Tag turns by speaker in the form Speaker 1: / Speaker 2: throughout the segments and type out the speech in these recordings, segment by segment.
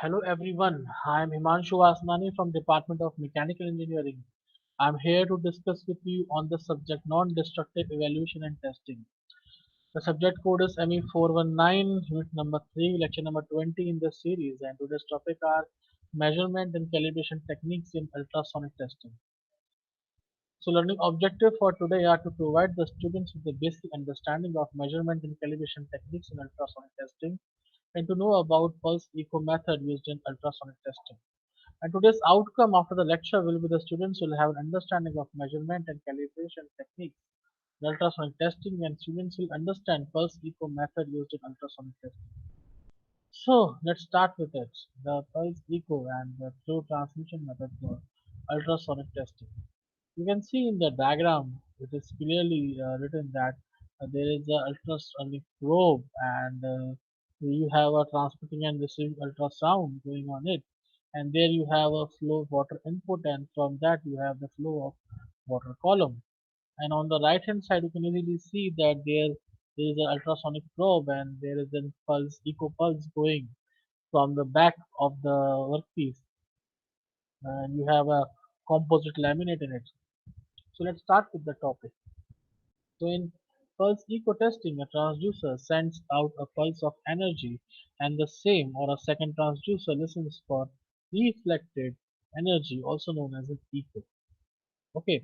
Speaker 1: Hello everyone, I am Himanshu Vasnani from Department of Mechanical Engineering. I am here to discuss with you on the subject non-destructive evaluation and testing. The subject code is ME419, unit number 3, lecture number 20 in this series, and today's topic are measurement and calibration techniques in ultrasonic testing. So learning objective for today are to provide the students with the basic understanding of measurement and calibration techniques in ultrasonic testing and to know about pulse echo method used in ultrasonic testing. And today's outcome after the lecture will be the students will have an understanding of measurement and calibration techniques in ultrasonic testing and students will understand pulse echo method used in ultrasonic testing. So let's start with it. The pulse echo and the flow transmission method for ultrasonic testing. You can see in the diagram it is clearly written that there is a ultrasonic probe and you have a transmitting and receiving ultrasound going on it, and there you have a flow of water input, and from that you have the flow of water column. And on the right hand side you can easily see that there is an ultrasonic probe and there is a pulse echo pulse going from the back of the workpiece, and you have a composite laminate in it. So let's start with the topic. So in pulse echo testing, a transducer sends out a pulse of energy and the same or a second transducer listens for reflected energy, also known as an echo. Okay,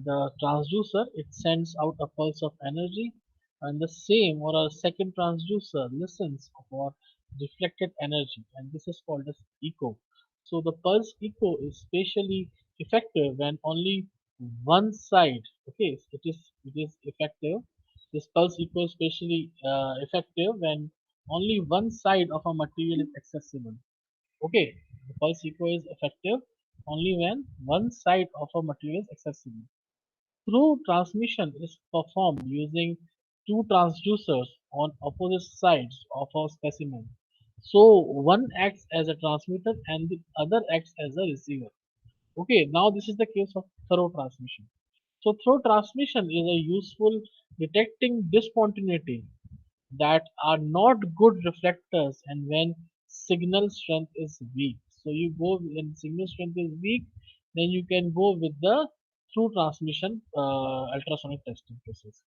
Speaker 1: the transducer it sends out a pulse of energy and the same or a second transducer listens for reflected energy, and this is called as echo. So the pulse echo is spatially effective when only one side, okay, it is effective. This pulse echo is spatially effective when only one side of a material is accessible. Okay, the pulse echo is effective only when one side of a material is accessible. Through transmission is performed using two transducers on opposite sides of a specimen. So one acts as a transmitter and the other acts as a receiver. Okay, now this is the case of thorough transmission. So through transmission is a useful detecting discontinuity that are not good reflectors and when signal strength is weak. So you go when signal strength is weak, then you can go with the through transmission ultrasonic testing process.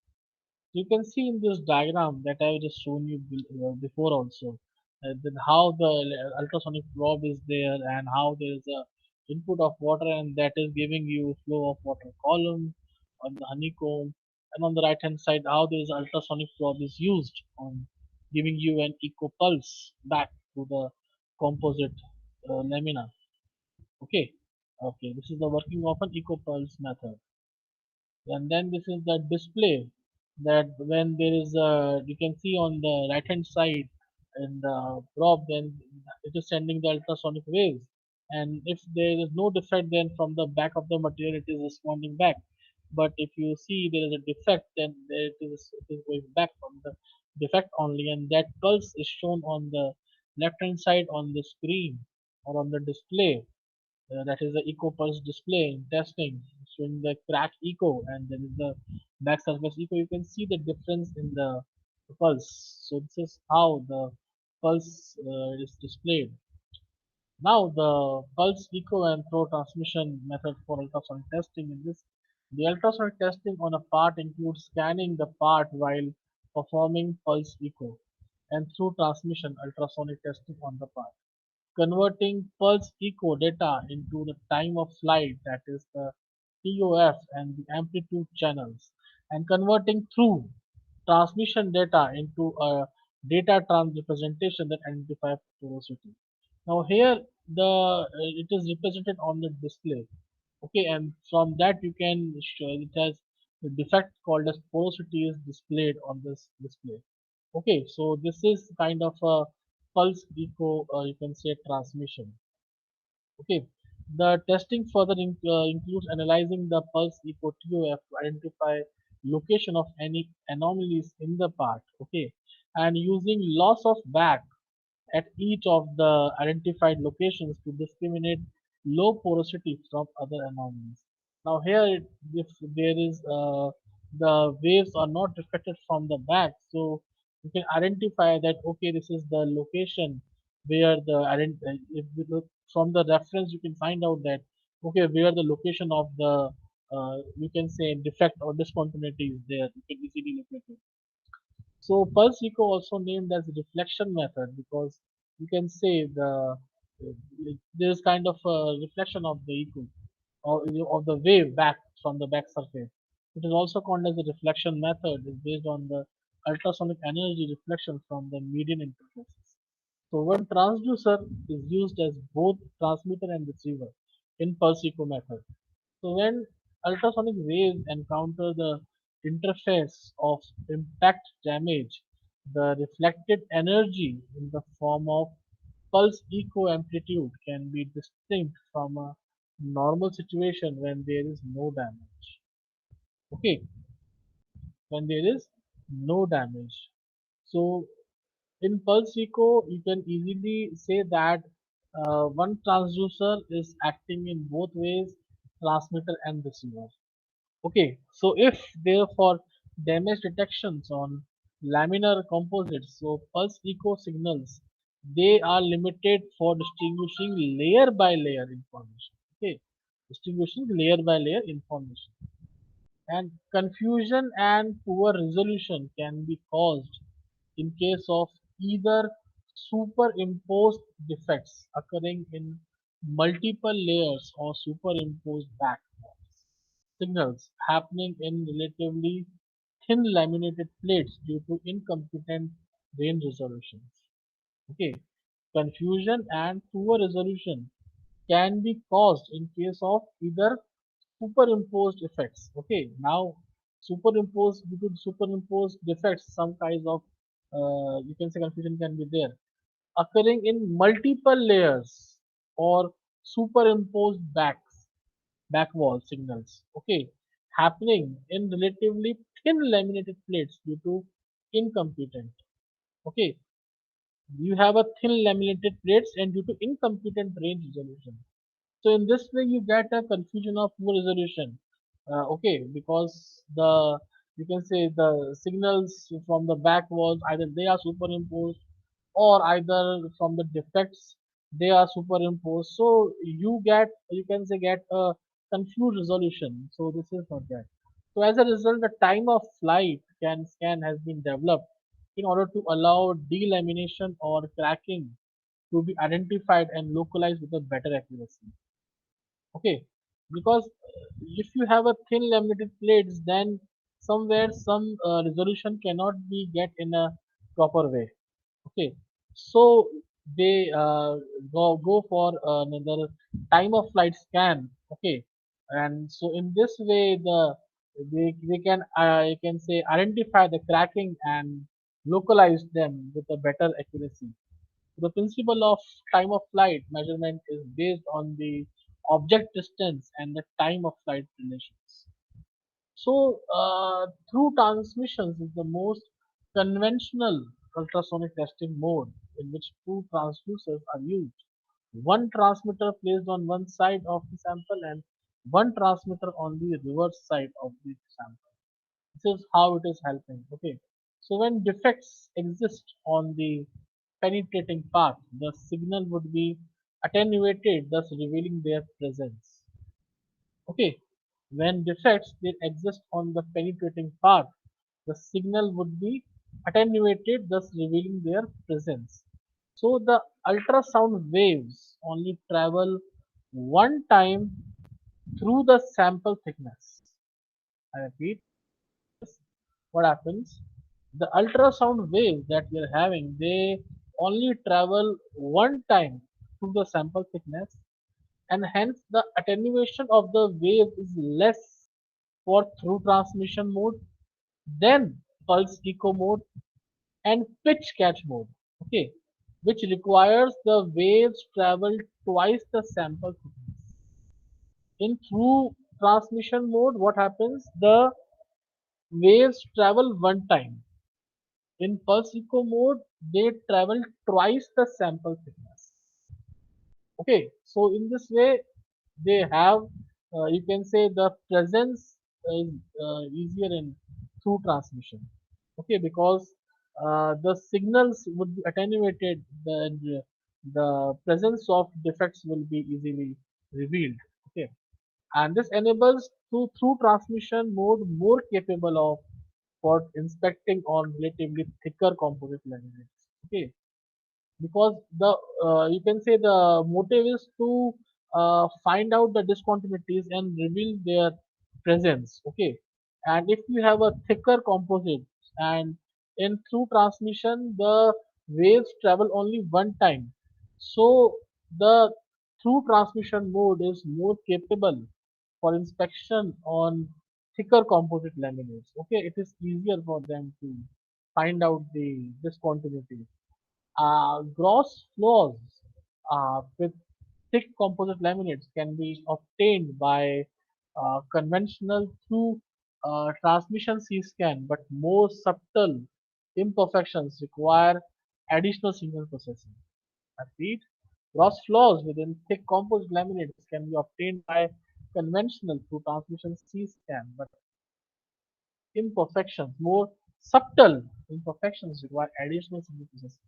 Speaker 1: You can see in this diagram that I just shown you before also then how the ultrasonic probe is there and how there is a input of water and that is giving you flow of water column on the honeycomb, and on the right hand side how there is ultrasonic probe is used on giving you an echo pulse back to the composite lamina. Okay, okay, this is the working of an echo pulse method. And then this is the display that when there is a, you can see on the right hand side in the probe, then it is sending the ultrasonic waves, and if there is no defect then from the back of the material it is responding back, but if you see there is a defect then it is going back from the defect only, and that pulse is shown on the left hand side on the screen or on the display. That is the echo pulse display in testing showing the crack echo, and then is the back surface echo. You can see the difference in the pulse. So this is how the pulse is displayed. Now the pulse echo and flow transmission method for ultrasonic testing in this, the ultrasonic testing on a part includes scanning the part while performing pulse echo and through transmission ultrasonic testing on the part, converting pulse echo data into the time of flight, that is the TOF, and the amplitude channels, and converting through transmission data into a data trans representation that identify porosity. Now here it is represented on the display. Okay, and from that you can show it has the defect called as porosity is displayed on this display. Okay, so this is kind of a pulse echo, you can say transmission. Okay, the testing further includes analyzing the pulse echo TOF to identify location of any anomalies in the part. Okay, and using loss of back at each of the identified locations to discriminate low porosity from other anomalies. Now here, if there is the waves are not reflected from the back, so you can identify that okay, this is the location where the if we look from the reference, you can find out that okay, where the location of the you can say defect or discontinuity is there. You can easily locate it. So pulse echo also named as reflection method because you can say there is kind of a reflection of the echo or of the wave back from the back surface. It is also called as the reflection method. Is based on the ultrasonic energy reflection from the median interfaces. So one transducer is used as both transmitter and receiver in pulse echo method. So when ultrasonic waves encounter the interface of impact damage, the reflected energy in the form of pulse echo amplitude can be distinct from a normal situation when there is no damage. Okay, when there is no damage. So in pulse echo, you can easily say that one transducer is acting in both ways, transmitter and receiver. Okay, so if therefore damage detections on laminar composites, so pulse echo signals, they are limited for distinguishing layer by layer information. Okay, distinguishing layer by layer information. And confusion and poor resolution can be caused in case of either superimposed defects occurring in multiple layers or superimposed back signals happening in relatively thin laminated plates due to incompetent range resolutions. Okay, confusion and poor resolution can be caused in case of either superimposed effects. Okay, now superimposed due to superimposed defects, some kinds of you can say confusion can be there occurring in multiple layers or superimposed back wall signals. Okay, happening in relatively thin laminated plates due to incompetent. Okay, you have a thin laminated plates and due to incompetent range resolution. So in this way, you get a confusion of poor resolution. Okay, because the you can say the signals from the back walls either they are superimposed or either from the defects they are superimposed. So you can say get a confused resolution. So this is not that. So as a result, the time of flight can scan has been developed in order to allow delamination or cracking to be identified and localized with a better accuracy. Okay, because if you have a thin laminated plates, then somewhere some resolution cannot be get in a proper way. Okay, so they go for another time of flight scan. Okay, and so in this way they can you can say identify the cracking and localize them with a better accuracy. The principle of time of flight measurement is based on the object distance and the time of flight relations. So, through transmissions is the most conventional ultrasonic testing mode in which two transducers are used. One transmitter placed on one side of the sample and one transmitter on the reverse side of the sample. This is how it is helping. Okay. So when defects exist on the penetrating path, the signal would be attenuated, thus revealing their presence. Okay. When defects they exist on the penetrating path, the signal would be attenuated, thus revealing their presence. So the ultrasound waves only travel one time through the sample thickness. I repeat, what happens? The ultrasound waves that we are having, they only travel one time through the sample thickness, and hence the attenuation of the wave is less for through transmission mode than pulse echo mode and pitch catch mode. Okay, which requires the waves travel twice the sample thickness. In through transmission mode, what happens? The waves travel one time. In pulse echo mode, they travel twice the sample thickness. Okay, so in this way, they have, you can say, the presence is easier in through transmission. Okay, because the signals would be attenuated, the presence of defects will be easily revealed. Okay, and this enables through transmission mode more capable of for inspecting on relatively thicker composite laminates. Okay, because the you can say the motive is to find out the discontinuities and reveal their presence. Okay, and if you have a thicker composite and in through transmission the waves travel only one time, so the through transmission mode is more capable for inspection on thicker composite laminates. Okay, it is easier for them to find out the discontinuities. Gross floors with thick composite laminates can be obtained by conventional through transmission C-scan, but more subtle imperfections require additional signal processing. I repeat, gross flaws within thick composite laminates can be obtained by conventional through transmission C-scan, but imperfections, more subtle imperfections require additional signal processing.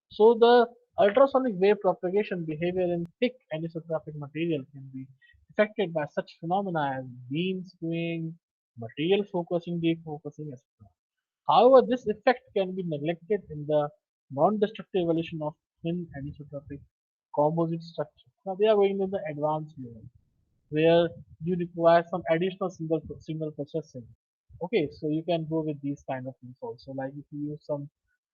Speaker 1: So the ultrasonic wave propagation behavior in thick anisotrophic material can be affected by such phenomena as beam skewing, material focusing, defocusing, etc. However, this effect can be neglected in the non-destructive evolution of thin anisotropic composite structure. Now they are going to the advanced level where you require some additional single processing. Okay, so you can go with these kind of things also. Like if you use some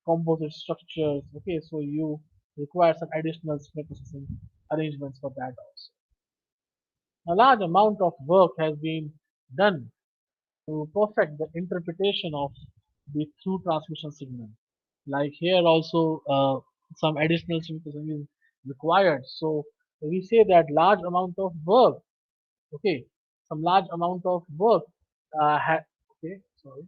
Speaker 1: composite structures, okay, so you require some additional signal processing arrangements for that also. A large amount of work has been done to perfect the interpretation of the through transmission signal. Like here also some additional signal processing is required. So we say that large amount of work, okay, some large amount of work okay, sorry,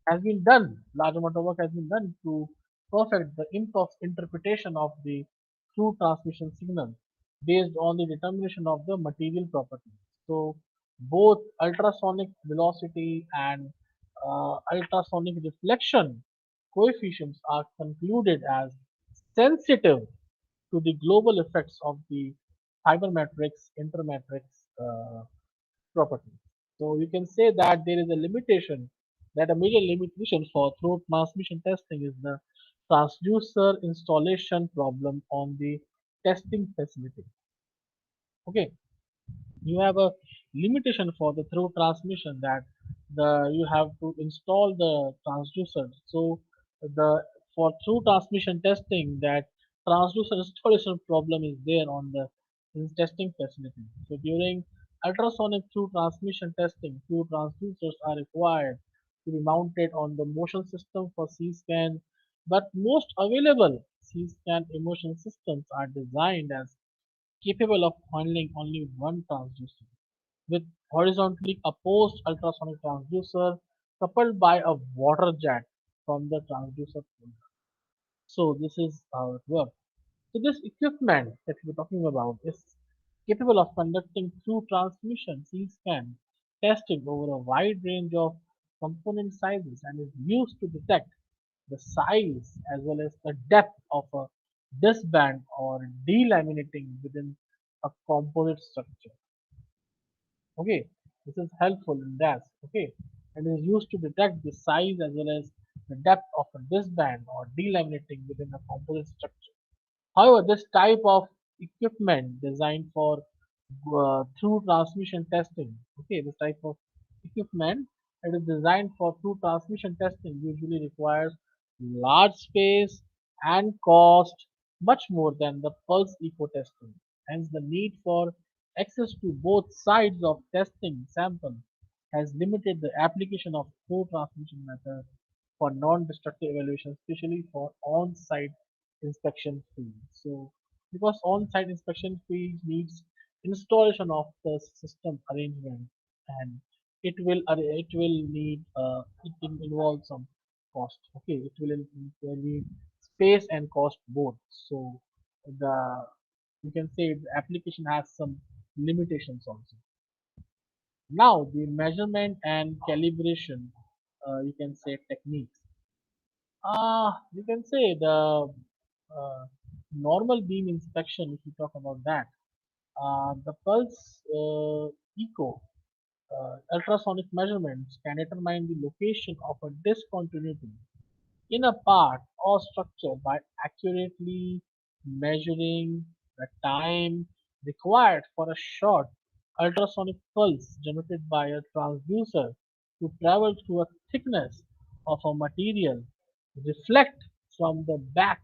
Speaker 1: has been done. Large amount of work has been done to perfect the interpretation of the through transmission signal based on the determination of the material properties. So both ultrasonic velocity and ultrasonic reflection coefficients are concluded as sensitive to the global effects of the fiber matrix intermatrix property. So you can say that there is a limitation, that a major limitation for through transmission testing is the transducer installation problem on the testing facility. Okay, you have a limitation for the through transmission that the you have to install the transducer. So the for through transmission testing that transducer installation problem is there on the in testing facility. So during ultrasonic through transmission testing, two transducers are required to be mounted on the motion system for C-scan, but most available C-scan emotion systems are designed as capable of handling only one transducer with horizontally opposed ultrasonic transducer coupled by a water jet from the transducer port. So this is how it works. So this equipment that we're talking about is capable of conducting through transmission C-scan testing over a wide range of component sizes and is used to detect the size as well as the depth of a disc band or delaminating within a composite structure. Okay, this is helpful in that. Okay, and is used to detect the size as well as the depth of a disc band or delaminating within a composite structure. However, this type of equipment designed for through transmission testing, okay, this type of equipment that is designed for through transmission testing usually requires large space and cost much more than the pulse echo testing. Hence, the need for access to both sides of testing sample has limited the application of through transmission method for non-destructive evaluation, especially for on-site inspection fields. So, because on-site inspection field needs installation of the system arrangement, and it will need it will involve some cost. Okay, it will need space and cost both. So the you can say the application has some limitations also. Now the measurement and calibration, you can say techniques. You can say the uh, normal beam inspection, if you talk about that, the pulse echo ultrasonic measurements can determine the location of a discontinuity in a part or structure by accurately measuring the time required for a short ultrasonic pulse generated by a transducer to travel through a thickness of a material, reflect from the back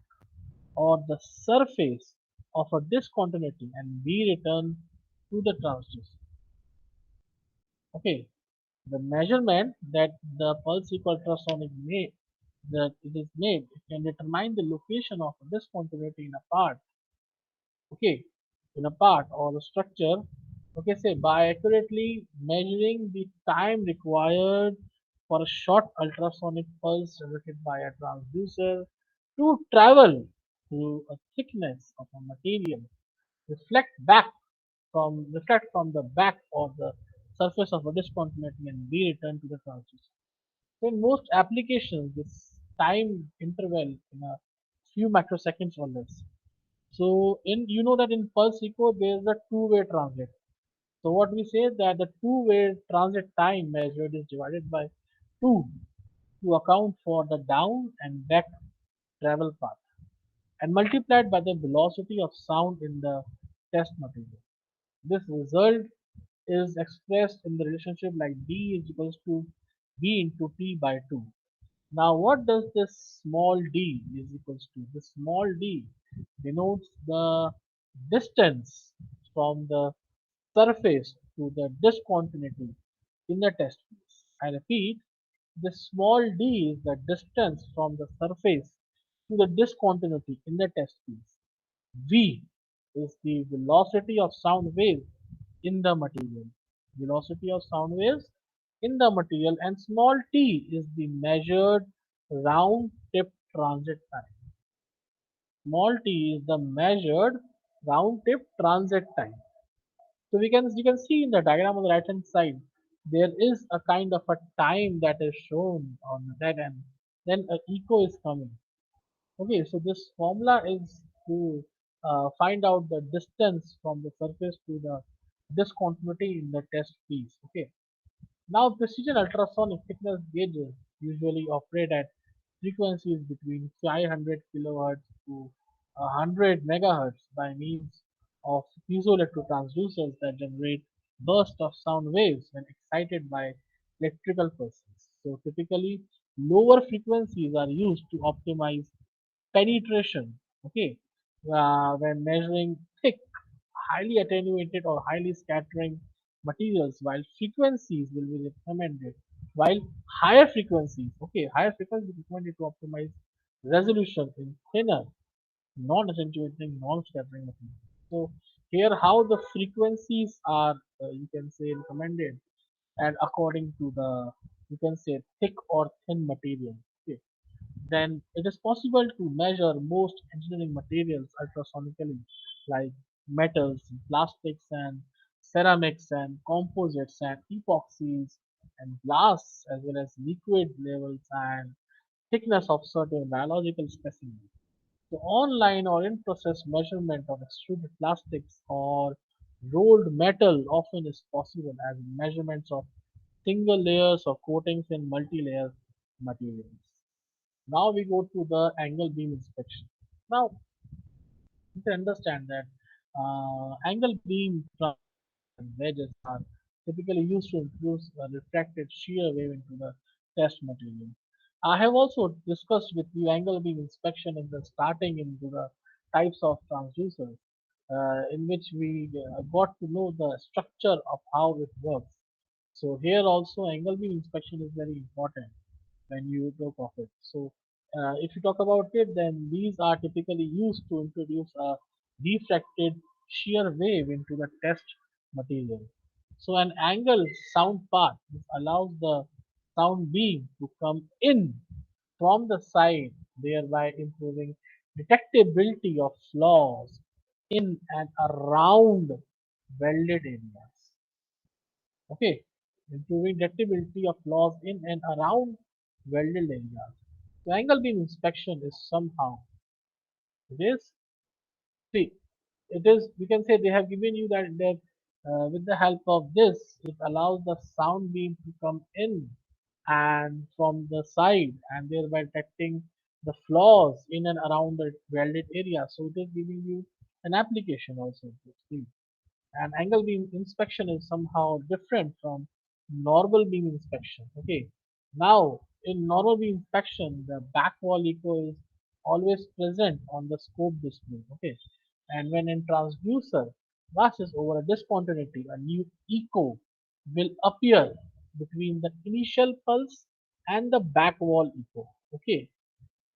Speaker 1: or the surface of a discontinuity and be returned to the transducer. Okay, the measurement that the pulse equal ultrasonic made that it is made, it can determine the location of a discontinuity in a part, okay, in a part or a structure, okay, say by accurately measuring the time required for a short ultrasonic pulse generated by a transducer to travel through a thickness of a material, reflect from the back or the surface of a discontinuity and be returned to the transducer. So in most applications, this time interval in a few microseconds or less. So in you know that in pulse echo there is a two-way transit. So what we say that the two-way transit time measured is divided by two to account for the down and back travel path and multiplied by the velocity of sound in the test material. This result is expressed in the relationship like d is equals to b into t by 2. Now, what does this small d is equals to? This small d denotes the distance from the surface to the discontinuity in the test piece. I repeat, this small d is the distance from the surface to the discontinuity in the test piece. V is the velocity of sound waves in the material. Velocity of sound waves in the material and small t is the measured round tip transit time. Small t is the measured round tip transit time. So you can see in the diagram on the right hand side there is a kind of a time that is shown on that and then a echo is coming. Okay, so this formula is to find out the distance from the surface to the discontinuity in the test piece. Okay, now precision ultrasonic thickness gauges usually operate at frequencies between 500 kilohertz to 100 megahertz by means of piezoelectric transducers that generate bursts of sound waves when excited by electrical pulses. So typically lower frequencies are used to optimize penetration, okay, when measuring thick, highly attenuated or highly scattering materials, while frequencies will be recommended, while higher frequencies recommended to optimize resolution in thinner, non-accentuating, non-scattering materials. So here how the frequencies are, you can say recommended and according to the, you can say thick or thin material. Okay, then it is possible to measure most engineering materials ultrasonically, like metals, plastics, and ceramics, and composites, and epoxies, and glass, as well as liquid levels and thickness of certain biological specimens. The online or in-process measurement of extruded plastics or rolled metal often is possible as measurements of single layers of coatings in multi-layer materials. Now we go to the angle beam inspection. Now you can understand that angle beam wedges are typically used to introduce a refracted shear wave into the test material. I have also discussed with you angle beam inspection in the starting into the types of transducers, in which we got to know the structure of how it works. So here also angle beam inspection is very important when you talk of it. So if you talk about it, then these are typically used to introduce a refracted shear wave into the test material. So an angled sound path which allows the sound beam to come in from the side, thereby improving detectability of flaws in and around welded areas. Okay, improving detectability of flaws in and around welded areas. So angle beam inspection is somehow it is See, it is, we can say they have given you that with the help of this, it allows the sound beam to come in and from the side and thereby detecting the flaws in and around the welded area. So it is giving you an application also. See. And angle beam inspection is somehow different from normal beam inspection. Okay. Now, in normal beam inspection, the back wall echo is always present on the scope display. Okay. And when in transducer passes over a discontinuity, a new echo will appear between the initial pulse and the back wall echo. Okay.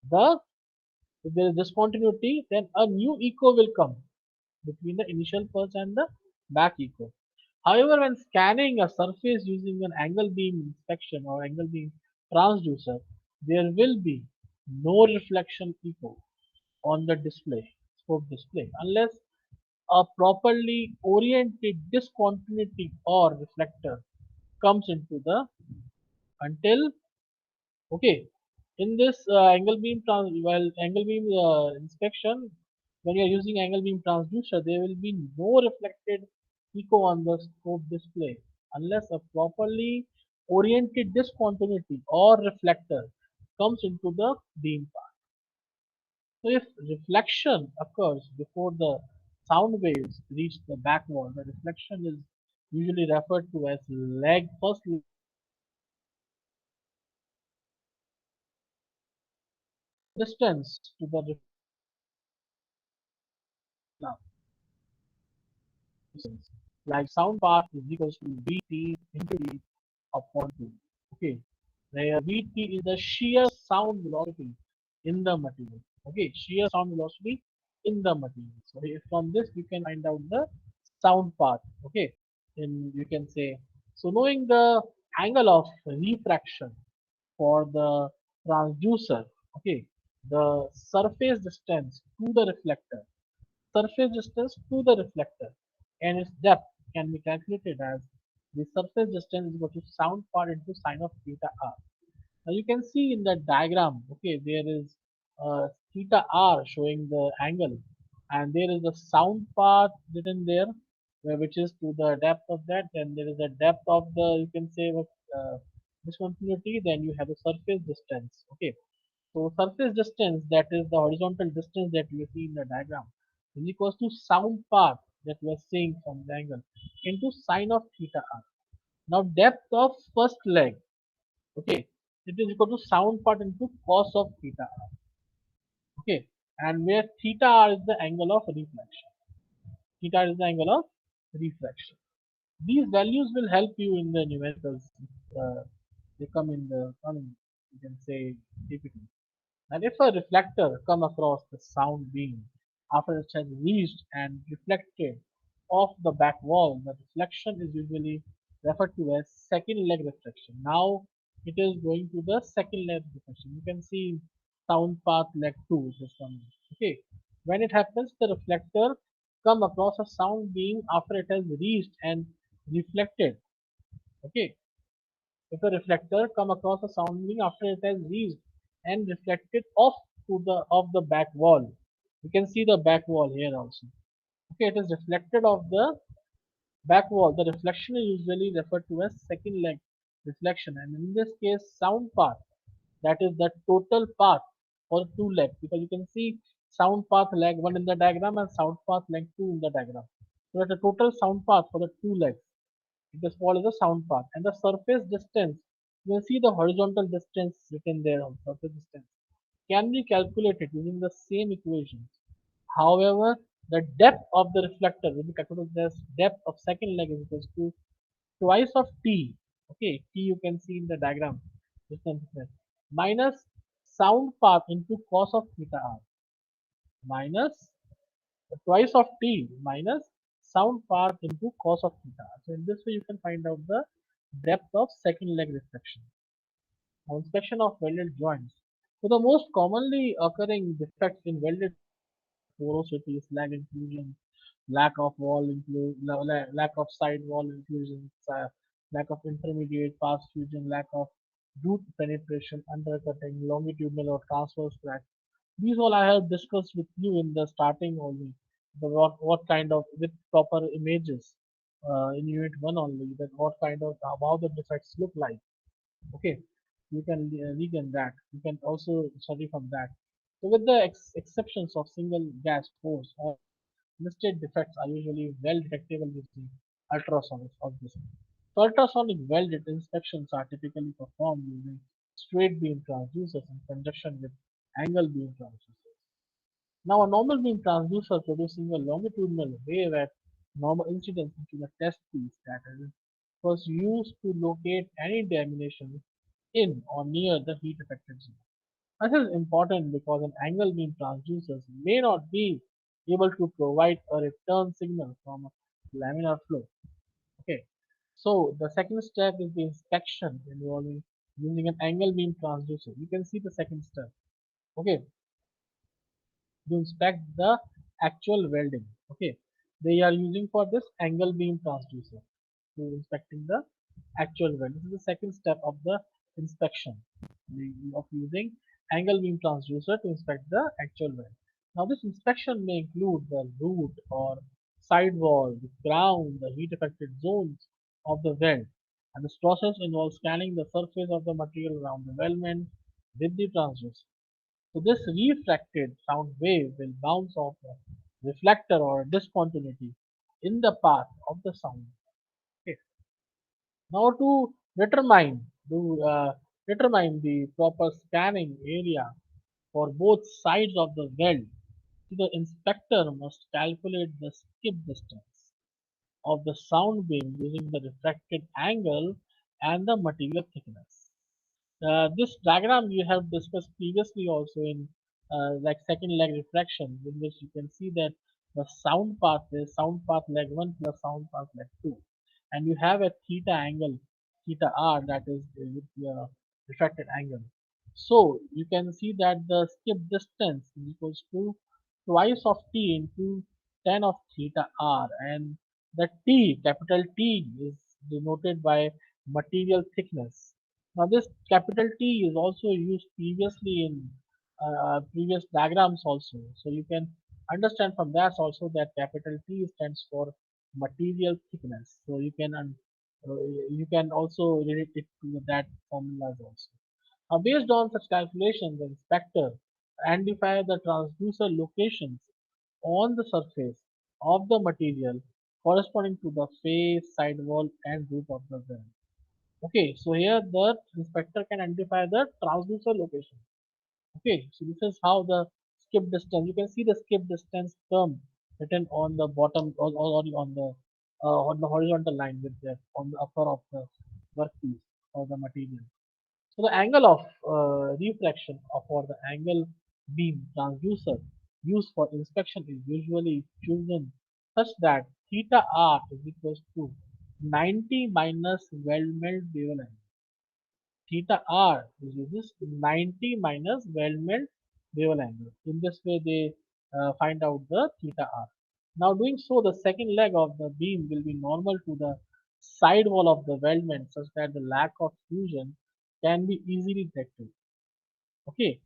Speaker 1: The If there is discontinuity, then a new echo will come between the initial pulse and the back echo. However, when scanning a surface using an angle beam inspection or angle beam transducer, there will be no reflection echo on the display, scope display, unless a properly oriented discontinuity or reflector comes into the until okay. In this angle beam inspection, when you are using angle beam transducer, there will be no reflected echo on the scope display unless a properly oriented discontinuity or reflector comes into the beam path. So if reflection occurs before the sound waves reach the back wall, the reflection is usually referred to as lag first distance to the reflection. Like sound path is equals to Vt into E upon 2. Okay, where Vt is the shear sound velocity in the material. Okay, shear sound velocity in the material. So from this we can find out the sound path. Okay, in you can say, so knowing the angle of refraction for the transducer. Okay, the surface distance to the reflector, surface distance to the reflector, and its depth can be calculated as the surface distance is equal to sound part into sine of theta r. Now you can see in the diagram, okay, there is theta r showing the angle, and there is a sound path written there, which is to the depth of that. Then there is a depth of the, you can say, discontinuity. Then you have the surface distance. Okay, so surface distance, that is the horizontal distance that you see in the diagram, is equals to sound path that we are seeing from the angle into sine of theta r. Now depth of first leg, okay, it is equal to sound part into cos of theta r. Okay, and where theta r is the angle of reflection. Theta is the angle of reflection. These values will help you in the numericals. They come in the coming, you can say, PPT. And if a reflector come across the sound beam after it has reached and reflected off the back wall, the reflection is usually referred to as second leg reflection. Now it is going to the second leg reflection. You can see sound path leg 2 is coming. Okay. When it happens, the reflector come across a sound beam after it has reached and reflected. Okay. If a reflector come across a sound beam after it has reached and reflected off to the of the back wall, you can see the back wall here also. Okay, it is reflected off the back wall. The reflection is usually referred to as second leg reflection, and in this case, sound path, that is the total path for two legs, because you can see sound path leg 1 in the diagram and sound path leg 2 in the diagram. So that the total sound path for the two legs, it is called as a sound path. And the surface distance, you will see the horizontal distance written there on surface distance, can be calculated using the same equations. However, the depth of the reflector will be calculated as depth of second leg is equals to twice of t. Okay, t you can see in the diagram, distance minus sound path into cos of theta r minus twice of t minus sound path into cos of theta. So in this way you can find out the depth of second leg reflection. Now inspection of welded joints. So the most commonly occurring defects in welded porosity is lag inclusion, lack of lack of side wall inclusions, lack of intermediate pass fusion, lack of root penetration, undercutting, longitudinal or transverse cracks. These all I have discussed with you in the starting only. what kind of with proper images in unit one only, that what kind of how the defects look like. Okay, you can regain that. You can also study from that. So with the exceptions of single gas pores, all listed defects are usually well detectable using ultrasonics, obviously. So ultrasonic weld inspections are typically performed using straight beam transducers in conjunction with angle beam transducers. Now, a normal beam transducer producing a longitudinal wave at normal incidence into the test piece that is was used to locate any delamination in or near the heat affected zone. This is important because an angle beam transducers may not be able to provide a return signal from a laminar flow. Okay, so the second step is the inspection involving using an angle beam transducer. You can see the second step. Okay, to inspect the actual welding. Okay, they are using for this angle beam transducer to inspecting the actual weld. This is the second step of the inspection of using angle beam transducer to inspect the actual weld. Now this inspection may include the root or sidewall, the crown, the heat affected zones of the weld. And this process involves scanning the surface of the material around the weldment with the transducer. So this refracted sound wave will bounce off a reflector or a discontinuity in the path of the sound. Okay. Now to determine the proper scanning area for both sides of the weld, the inspector must calculate the skip distance of the sound beam using the refracted angle and the material thickness. This diagram you have discussed previously also in like second leg refraction, in which you can see that the sound path is sound path leg 1 plus sound path leg 2, and you have a theta angle theta r, that is with the refracted angle. So you can see that the skip distance is equals to twice of t into tan of theta r, and the t, capital T, is denoted by material thickness. Now this capital T is also used previously in previous diagrams also. So you can understand from that also that capital T stands for material thickness. So uh, you can also relate it to that formulas also. Now based on such calculations, the inspector identify the transducer locations on the surface of the material corresponding to the face, sidewall, and root of the well. Okay, so here the inspector can identify the transducer location. Okay, so this is how the skip distance. You can see the skip distance term written on the bottom or on the horizontal line with the on the upper of the workpiece or the material. So the angle of refraction of or the angle beam transducer used for inspection is usually chosen such that theta r is equals to 90 minus weld-melt bevel angle. Theta r is uses 90 minus weld-melt bevel angle. In this way, they find out the theta r. Now, doing so, the second leg of the beam will be normal to the side wall of the weldment, such that the lack of fusion can be easily detected. Okay,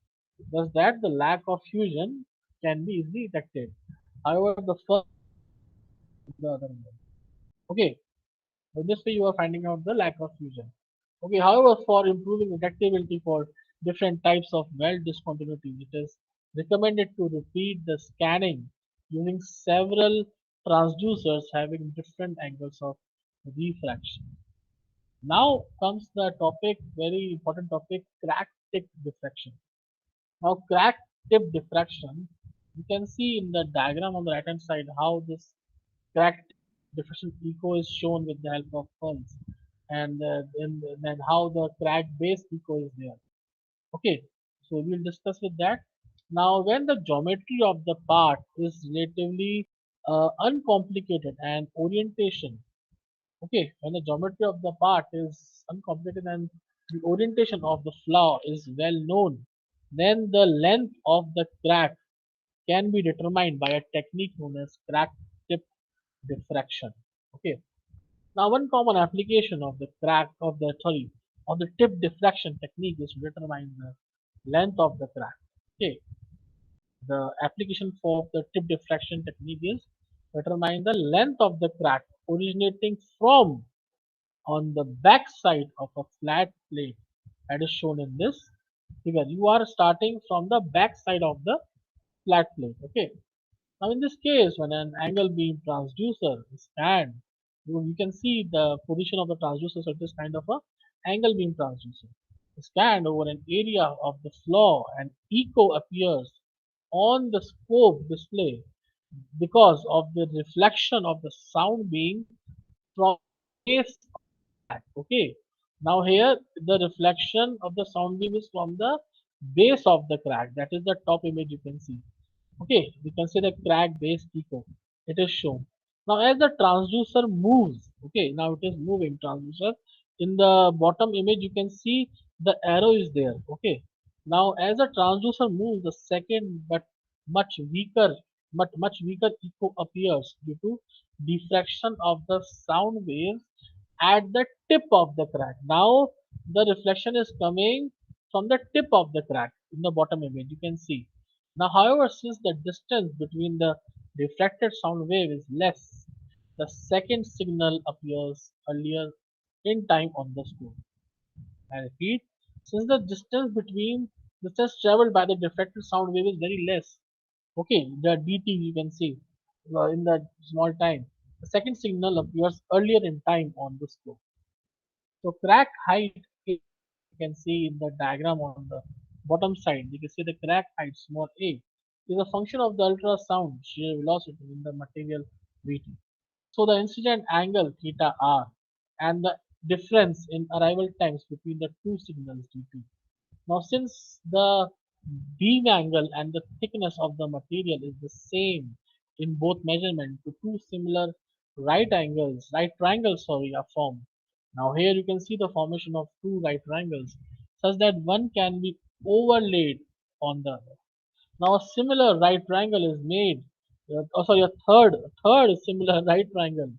Speaker 1: thus that the lack of fusion can be easily detected. However, the first the other one. Okay, so this way you are finding out the lack of fusion. Okay, however, for improving detectability for different types of weld discontinuity, it is recommended to repeat the scanning using several transducers having different angles of refraction. Now comes the topic, very important topic, crack tip diffraction. Now, crack tip diffraction, you can see in the diagram on the right hand side how this crack tip diffraction echo is shown with the help of pulse, and then how the crack base echo is there. Okay, so we'll discuss with that. Now, when the geometry of the part is relatively uncomplicated and orientation, okay, when the geometry of the part is uncomplicated and the orientation of the flower is well known, then the length of the crack can be determined by a technique known as crack tip diffraction. Okay. Now, one common application of the crack of the sorry of the tip diffraction technique is to determine the length of the crack. Okay. The application for the tip diffraction technique is determine the length of the crack originating from on the back side of a flat plate that is shown in this figure. You are starting from the back side of the flat plate. Okay. Now in this case, when an angle beam transducer is scanned, you can see the position of the transducer. So it is kind of a angle beam transducer. Scanned over an area of the floor, and echo appears on the scope display because of the reflection of the sound being from base. Okay. Now here the reflection of the sound beam is from the base of the crack. That is the top image you can see. Okay, we can see the crack base echo. It is shown. Now as the transducer moves, okay, now it is moving transducer. In the bottom image you can see the arrow is there. Okay. Now as the transducer moves, the second but much weaker much weaker echo appears due to diffraction of the sound waves at the tip of the crack. Now the reflection is coming from the tip of the crack in the bottom image. You can see. Now, however, since the distance between the refracted sound wave is less, the second signal appears earlier in time on the screen. I repeat, since the distance traveled by the diffracted sound wave is very less, okay, the dt you can see in the small time, the second signal appears earlier in time on the scope. So crack height you can see in the diagram on the bottom side. You can see the crack height small a is a function of the ultrasound shear velocity in the material Vt. So the incident angle theta r and the difference in arrival times between the two signals dp. Now since the beam angle and the thickness of the material is the same in both measurement, to two similar right triangles sorry, are formed. Now here you can see the formation of two right triangles such that one can be overlaid on the other. Now a similar right triangle is made. Sorry, a third similar right triangle.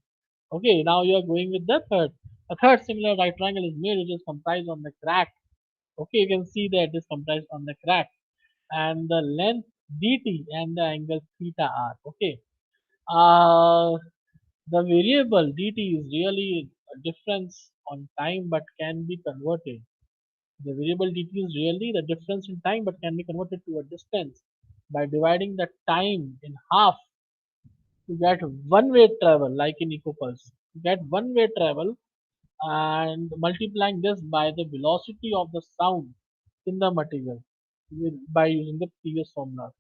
Speaker 1: Okay, now you are going with the third. A third similar right triangle is made, which is comprised on the crack. Okay, you can see that it is comprised on the crack, and the length dt and the angle theta r. Okay, uh, the variable dt is really a difference on time, but can be converted. The variable dt is really the difference in time, but can be converted to a distance by dividing the time in half to get one-way travel, like in EcoPulse. To get one-way travel and multiplying this by the velocity of the sound in the material by using the previous formula.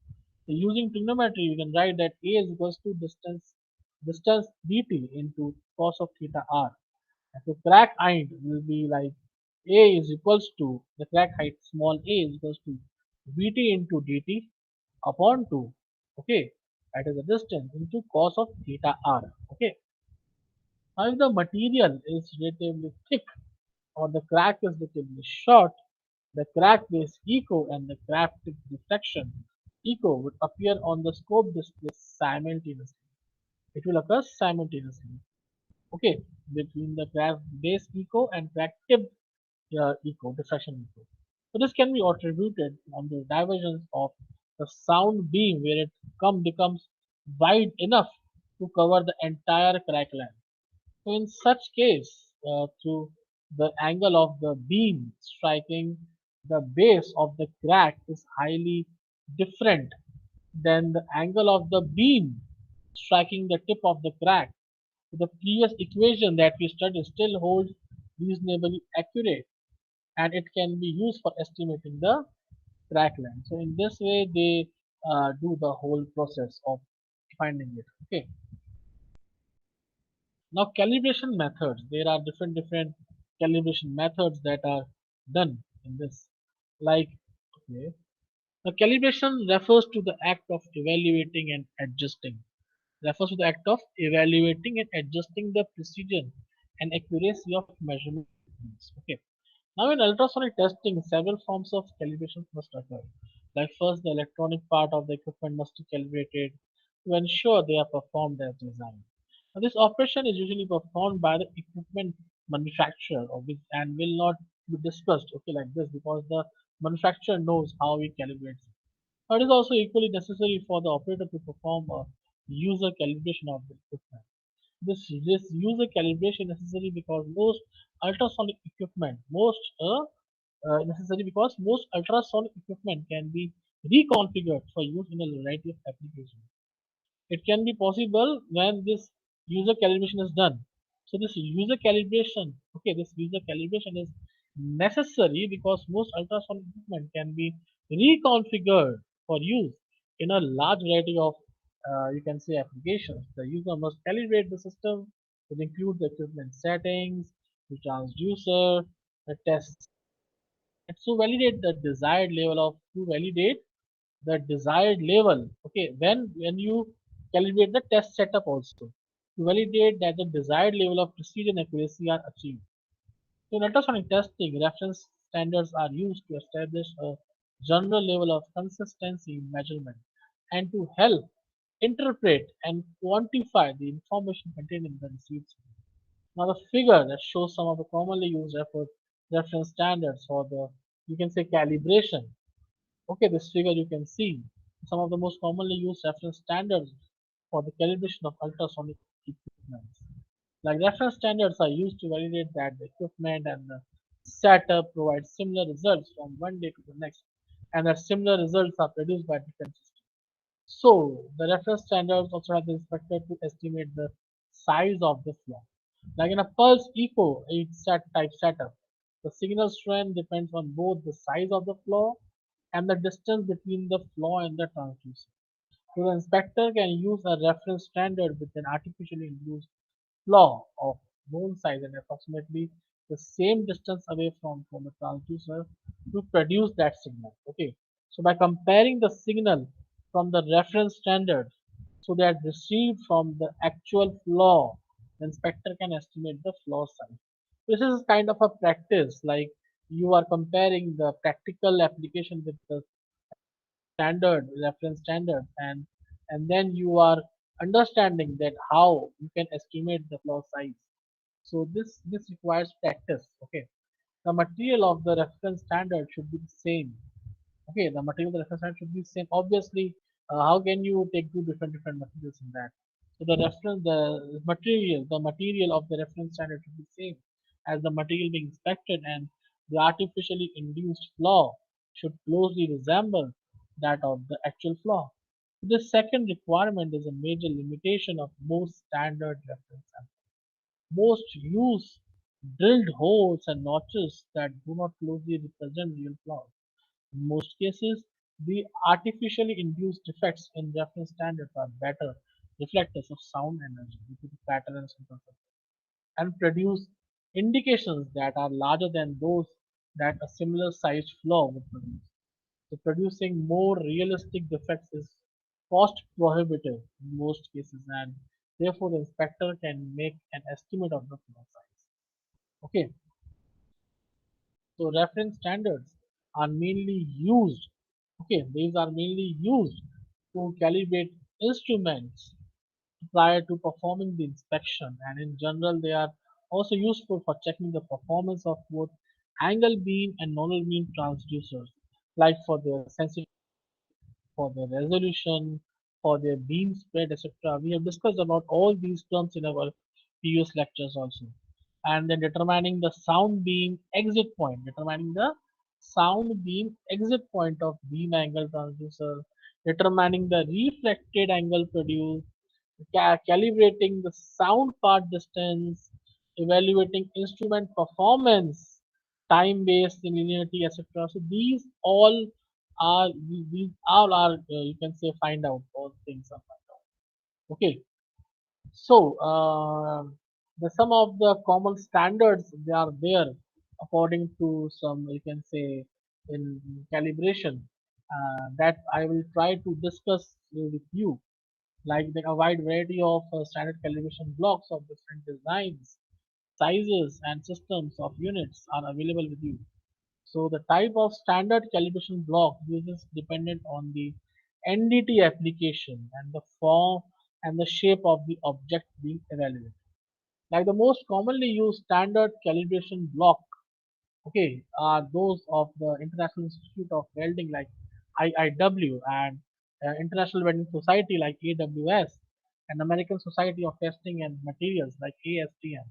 Speaker 1: So using trigonometry, you can write that A is equals to distance dt into cos of theta r. And so crack height will be like A is equals to the crack height small a is equals to Vt into dt upon 2. Okay, that is the distance into cos of theta r. Okay, now if the material is relatively thick or the crack is relatively short, the crack base echo and the crack tip diffraction echo would appear on the scope display simultaneously. It will occur simultaneously. Okay, between the crack base echo and crack tip echo, diffraction echo. So this can be attributed on the divergence of the sound beam where it becomes wide enough to cover the entire crack length. So in such case, through the angle of the beam striking the base of the crack is highly different than the angle of the beam striking the tip of the crack. So the previous equation that we studied still holds reasonably accurate, and it can be used for estimating the crack length. So in this way, they do the whole process of finding it. Okay. Now calibration methods. There are different calibration methods that are done in this. Like, okay, now calibration refers to the act of evaluating and adjusting. Refers to the act of evaluating and adjusting the precision and accuracy of measurement techniques. Okay. Now in ultrasonic testing, several forms of calibration must occur. Like first, the electronic part of the equipment must be calibrated to ensure they are performed as designed. Now, this operation is usually performed by the equipment manufacturer and will not be discussed okay like this because the manufacturer knows how he calibrates it. It is also equally necessary for the operator to perform a user calibration of the equipment. This user calibration necessary because most ultrasonic equipment, most necessary because most ultrasonic equipment can be reconfigured for use in a variety of applications. It can be possible when this user calibration is done. So this user calibration is necessary because most ultrasonic equipment can be reconfigured for use in a large variety of you can say applications. The user must calibrate the system to include the equipment settings, the transducer, the test, to validate the desired level of to validate the desired level. Okay, when you calibrate the test setup also to validate that the desired level of precision and accuracy are achieved. So in ultrasonic testing, reference standards are used to establish a general level of consistency in measurement and to help interpret and quantify the information contained in the received signal. Now the figure that shows some of the commonly used reference standards for the you can say calibration. Okay, this figure you can see some of the most commonly used reference standards for the calibration of ultrasonic equipment. Like reference standards are used to validate that the equipment and the setup provide similar results from one day to the next, and that similar results are produced by different systems. So the reference standards also have the inspector to estimate the size of the flaw. Like in a pulse echo set type setup, the signal strength depends on both the size of the flaw and the distance between the flaw and the transducer. So the inspector can use a reference standard with an artificially induced flaw of known size and approximately the same distance away from the transducer to produce that signal. Okay. So by comparing the signal from the reference standard so that received from the actual flaw, the inspector can estimate the flaw size. This is kind of a practice, like you are comparing the practical application with the standard reference standard, and then you are understanding that how you can estimate the flaw size. So this requires practice. Okay, the material of the reference standard should be the same. Okay, the material of the reference standard should be the same. Obviously, how can you take two different materials in that? So the material of the reference standard should be same as the material being inspected, and the artificially induced flaw should closely resemble that of the actual flaw. This second requirement is a major limitation of most standard reference samples. Most use drilled holes and notches that do not closely represent real flaws. In most cases, the artificially induced defects in reference standards are better reflectors of sound energy due to the patterns and produce indications that are larger than those that a similar sized flaw would produce. So producing more realistic defects is cost prohibitive in most cases, and therefore the inspector can make an estimate of the flaw size. Okay, so reference standards are mainly used. Okay, these are mainly used to calibrate instruments prior to performing the inspection, and in general they are also useful for checking the performance of both angle beam and normal beam transducers, like for their sensitivity, for their resolution, for their beam spread, etc. We have discussed about all these terms in our previous lectures also. And then determining the sound beam exit point of beam angle transducer, determining the reflected angle produced, calibrating the sound part distance, evaluating instrument performance, time based linearity, etc. So these all are you can say find out all things are find out. Okay, so the some of the common standards they are there according to some you can say in calibration that I will try to discuss with you, like a wide variety of standard calibration blocks of different designs, sizes, and systems of units are available with you. So the type of standard calibration block uses dependent on the NDT application and the form and the shape of the object being evaluated. Like the most commonly used standard calibration block, okay, are those of the International Institute of Welding, like IIW, and International Welding Society like AWS, and American Society of Testing and Materials like ASTM.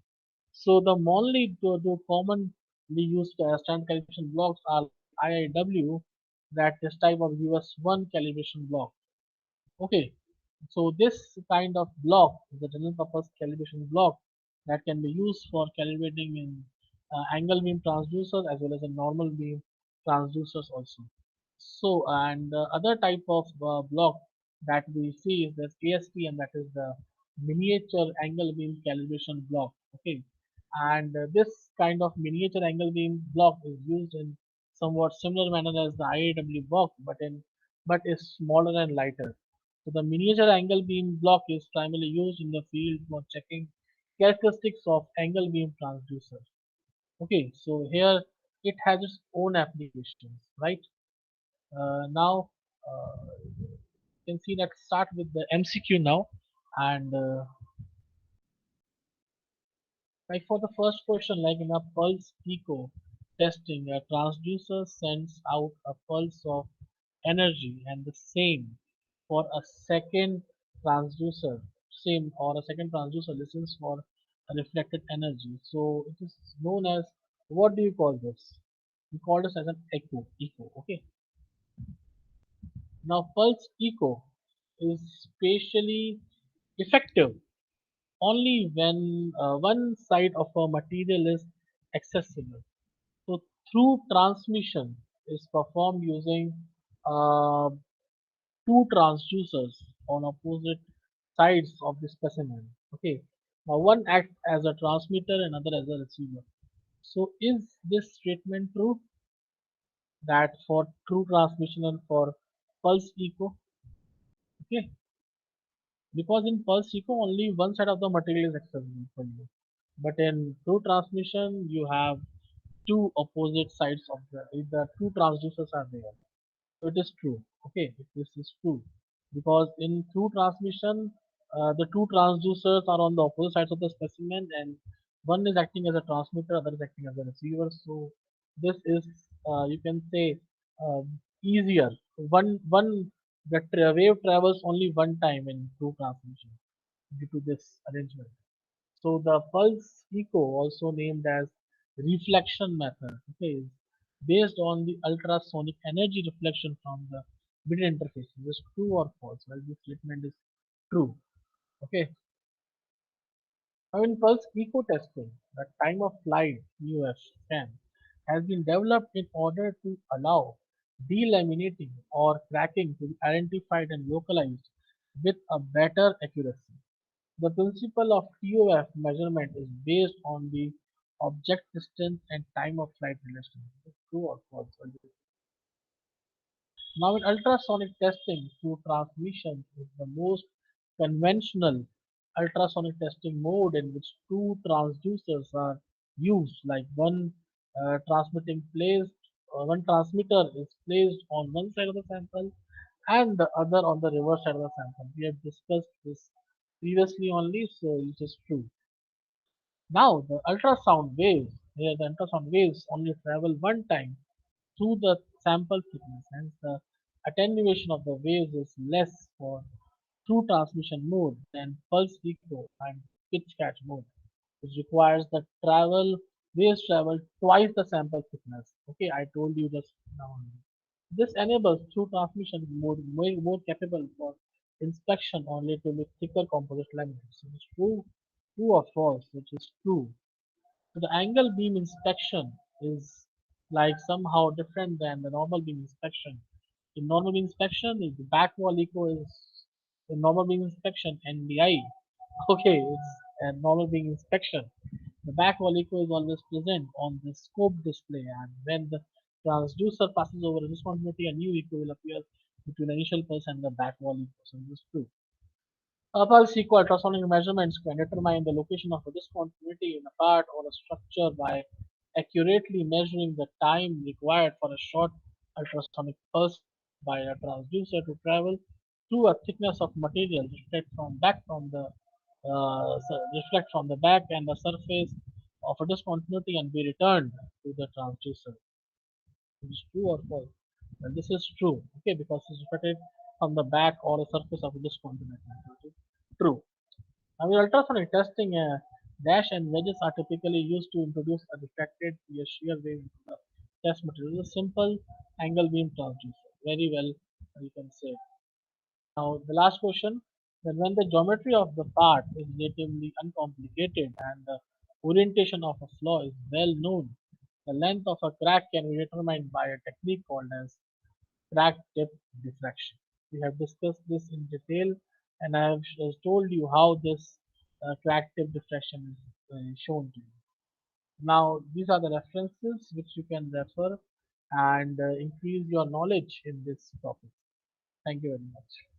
Speaker 1: So the only the commonly used standard calibration blocks are IIW, that is type of US1 calibration block. Okay, so this kind of block is a general purpose calibration block that can be used for calibrating in angle beam transducers as well as in normal beam transducers also. So, and the other type of block that we see is this ASTM, that is the miniature angle beam calibration block. Okay, and this kind of miniature angle beam block is used in somewhat similar manner as the IAW block, but is smaller and lighter. So the miniature angle beam block is primarily used in the field for checking characteristics of angle beam transducer. Okay, so here it has its own applications, right? Now, you can see, let's start with the MCQ now. And like for the first question, like in a pulse echo testing, a transducer sends out a pulse of energy, and the same for a second transducer, same or a second transducer listens for a reflected energy. So it is known as, what do you call this? We call this as an echo. Okay. Now pulse echo is spatially effective only when one side of a material is accessible. So through transmission is performed using uh, two transducers on opposite sides of the specimen. Okay. Now one acts as a transmitter and other as a receiver. So is this statement true, that for true transmission and for pulse echo? Okay. Because in pulse echo only one side of the material is accessible for you. But in true transmission you have two opposite sides of the two transducers are there. So it is true. Okay, this is true. Because in through transmission, the two transducers are on the opposite sides of the specimen, and one is acting as a transmitter, other is acting as a receiver. So this is, you can say, uh, easier. The wave travels only one time in through transmission due to this arrangement. So the pulse echo, also named as reflection method, okay, is based on the ultrasonic energy reflection from the bit interface. Is this true or false? Well, this statement is true. Okay. Now in pulse echo testing, the time of flight (UF) scan has been developed in order to allow delaminating or cracking to be identified and localized with a better accuracy. The principle of TOF measurement is based on the object distance and time of flight relation. Is it true or false? Now, in ultrasonic testing through transmission is the most conventional ultrasonic testing mode in which two transducers are used, like one transmitter is placed on one side of the sample and the other on the reverse side of the sample. We have discussed this previously only, so it is true. Now, the ultrasound waves only travel one time through the sample thickness, hence the attenuation of the waves is less for true transmission mode than pulse echo and pitch catch mode, which requires the waves travel twice the sample thickness. Okay, I told you this now only. This enables true transmission mode more capable for inspection on relatively thicker composite laminates. So it's true or false, which is true. So the angle beam inspection is like somehow different than the normal beam inspection. In normal beam inspection, the back wall echo is in normal beam inspection NBI. Okay, it's a normal beam inspection. The back wall echo is always present on the scope display, and when the transducer passes over a discontinuity, a new echo will appear between the initial pulse and the back wall echo. So this is true. Pulse echo ultrasonic measurements can determine the location of a discontinuity in a part or a structure by accurately measuring the time required for a short ultrasonic pulse by a transducer to travel through a thickness of material reflect from the back and the surface of a discontinuity and be returned to the transducer. It is true or false? And this is true, okay, because it's reflected from the back or the surface of a disk continent. Okay? True. Now, in ultrasonic testing, dash and wedges are typically used to introduce a refracted shear wave into the test material. It's a simple angle beam transducer. Very well, you can say. Now, the last question, then when the geometry of the part is relatively uncomplicated and the orientation of a flaw is well known, the length of a crack can be determined by a technique called as crack tip diffraction. We have discussed this in detail and I have told you how this crack tip diffraction is shown to you. Now, these are the references which you can refer and increase your knowledge in this topic. Thank you very much.